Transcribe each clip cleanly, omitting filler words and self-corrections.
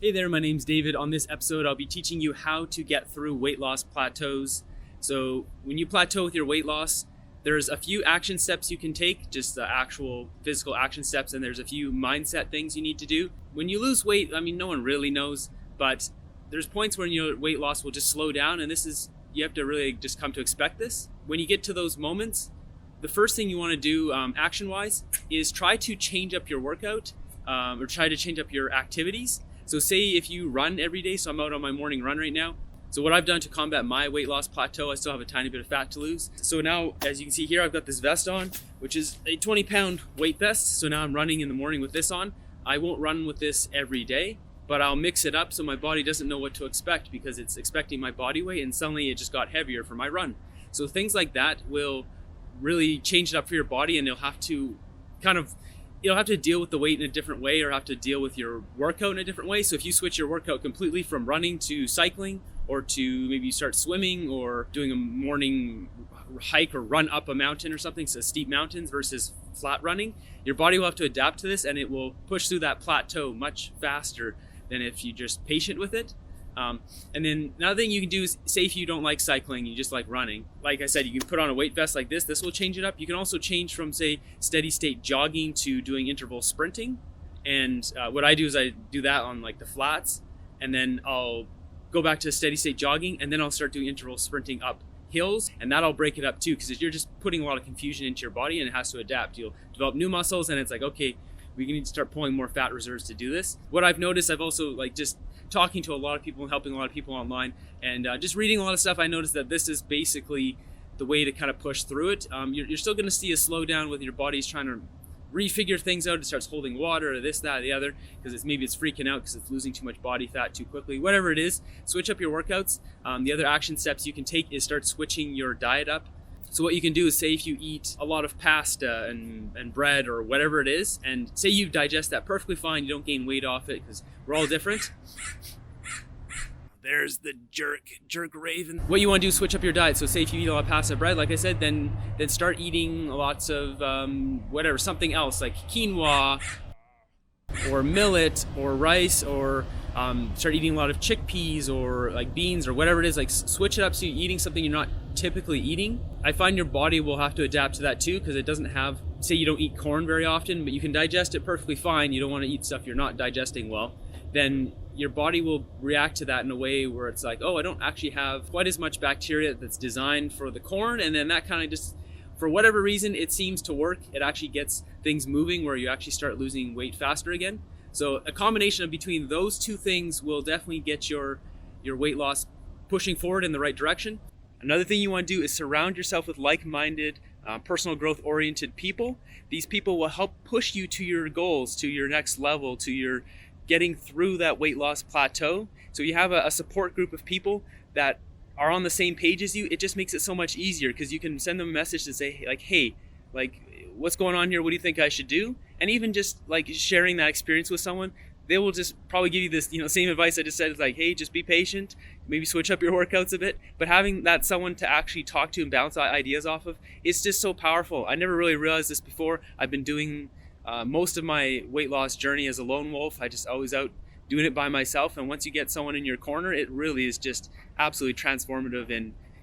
Hey there, my name's David. On this episode, I'll be teaching you how to get through weight loss plateaus. So when you plateau with your weight loss, there's a few action steps you can take, just the actual physical action steps, and there's a few mindset things you need to do. When you lose weight, I mean, no one really knows, but there's points when your weight loss will just slow down, and you have to really just come to expect this. When you get to those moments, the first thing you want to do action-wise is try to change up your workout or try to change up your activities. So say if you run every day, so I'm out on my morning run right now. So what I've done to combat my weight loss plateau, I still have a tiny bit of fat to lose. So now, as you can see here, I've got this vest on, which is a 20-pound weight vest. So now I'm running in the morning with this on. I won't run with this every day, but I'll mix it up so my body doesn't know what to expect because it's expecting my body weight and suddenly it just got heavier for my run. So things like that will really change it up for your body, and you'll have to deal with the weight in a different way or have to deal with your workout in a different way. So if you switch your workout completely from running to cycling, or to maybe start swimming or doing a morning hike or run up a mountain or something, so steep mountains versus flat running, your body will have to adapt to this and it will push through that plateau much faster than if you're just patient with it. And then another thing you can do is, say if you don't like cycling, you just like running. Like I said, you can put on a weight vest like this. This will change it up. You can also change from, say, steady state jogging to doing interval sprinting. And what I do is I do that on like the flats, and then I'll go back to steady state jogging, and then I'll start doing interval sprinting up hills, and that'll break it up too, because you're just putting a lot of confusion into your body and it has to adapt. You'll develop new muscles and it's like, okay, we need to start pulling more fat reserves to do this. What I've noticed, I've also like just talking to a lot of people and helping a lot of people online and just reading a lot of stuff, I noticed that this is basically the way to kind of push through it. You're still going to see a slowdown with your body's trying to refigure things out. It starts holding water or this, that, or the other, because maybe it's freaking out because it's losing too much body fat too quickly. Whatever it is, switch up your workouts. The other action steps you can take is start switching your diet up. So what you can do is, say if you eat a lot of pasta and bread or whatever it is, and say you digest that perfectly fine, you don't gain weight off it because we're all different. There's the jerk raven. What you want to do is switch up your diet. So say if you eat a lot of pasta bread, like I said, then start eating lots of something else like quinoa or millet or rice, or start eating a lot of chickpeas or like beans or whatever it is. Like switch it up so you're eating something you're not typically eating. I find your body will have to adapt to that too, because it doesn't have, say you don't eat corn very often, but you can digest it perfectly fine. You don't want to eat stuff you're not digesting well. Then your body will react to that in a way where it's like, oh, I don't actually have quite as much bacteria that's designed for the corn. And then that kind of just, for whatever reason, it seems to work. It actually gets things moving where you actually start losing weight faster again. So a combination of between those two things will definitely get your weight loss pushing forward in the right direction. Another thing you want to do is surround yourself with like-minded, personal growth-oriented people. These people will help push you to your goals, to your next level, to your getting through that weight loss plateau. So you have a support group of people that are on the same page as you. It just makes it so much easier because you can send them a message to say like, hey, like what's going on here? What do you think I should do? And even just like sharing that experience with someone, they will just probably give you this, same advice I just said. It's like, hey, just be patient, maybe switch up your workouts a bit. But having that someone to actually talk to and bounce ideas off of, it's just so powerful. I never really realized this before. I've been doing most of my weight loss journey as a lone wolf. I just always out doing it by myself. And once you get someone in your corner, it really is just absolutely transformative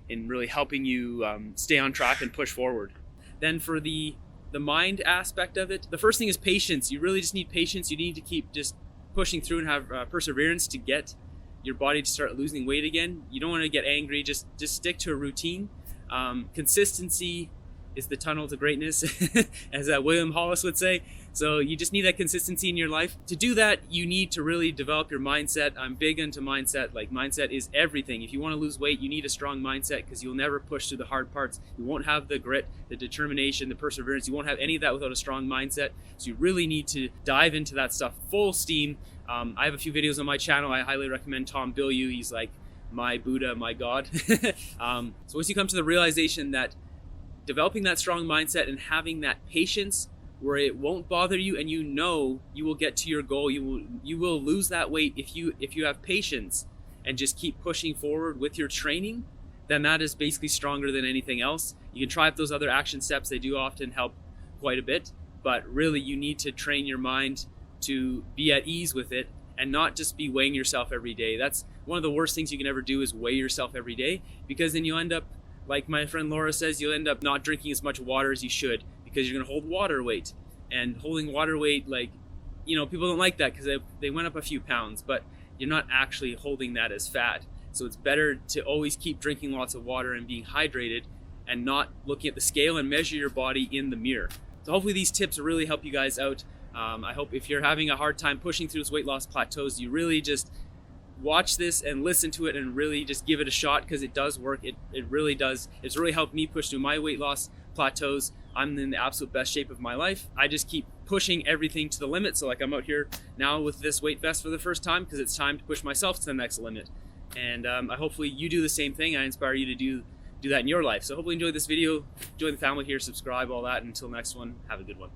in really helping you stay on track and push forward. Then for the mind aspect of it, the first thing is patience. You really just need patience. You need to keep just pushing through and have perseverance to get your body to start losing weight again. You don't want to get angry. Just stick to a routine. Consistency is the tunnel to greatness, as William Hollis would say. So you just need that consistency in your life. To do that, you need to really develop your mindset. I'm big into mindset. Like, mindset is everything. If you want to lose weight, you need a strong mindset, because you'll never push through the hard parts. You won't have the grit, the determination, the perseverance. You won't have any of that without a strong mindset. So you really need to dive into that stuff full steam. I have a few videos on my channel. I highly recommend Tom Bilyeu. He's like my Buddha, my God. So once you come to the realization that developing that strong mindset and having that patience where it won't bother you, and you will get to your goal, you will lose that weight if you have patience and just keep pushing forward with your training, then that is basically stronger than anything else. You can try up those other action steps. They do often help quite a bit, but really you need to train your mind to be at ease with it and not just be weighing yourself every day. That's one of the worst things you can ever do, is weigh yourself every day, because then you end up, like my friend Laura says, you'll end up not drinking as much water as you should, because you're going to hold water weight. And holding water weight, like, you know, people don't like that because they went up a few pounds, but you're not actually holding that as fat. So it's better to always keep drinking lots of water and being hydrated, and not looking at the scale and measure your body in the mirror. So hopefully these tips will really help you guys out. I hope if you're having a hard time pushing through those weight loss plateaus, you really just watch this and listen to it and really just give it a shot, because it does work. It really does. It's really helped me push through my weight loss plateaus. I'm in the absolute best shape of my life. I just keep pushing everything to the limit. So like I'm out here now with this weight vest for the first time, because it's time to push myself to the next limit. And I hopefully you do the same thing. I inspire you to do that in your life. So hopefully enjoy this video, join the family here, subscribe, all that. Until next one, have a good one.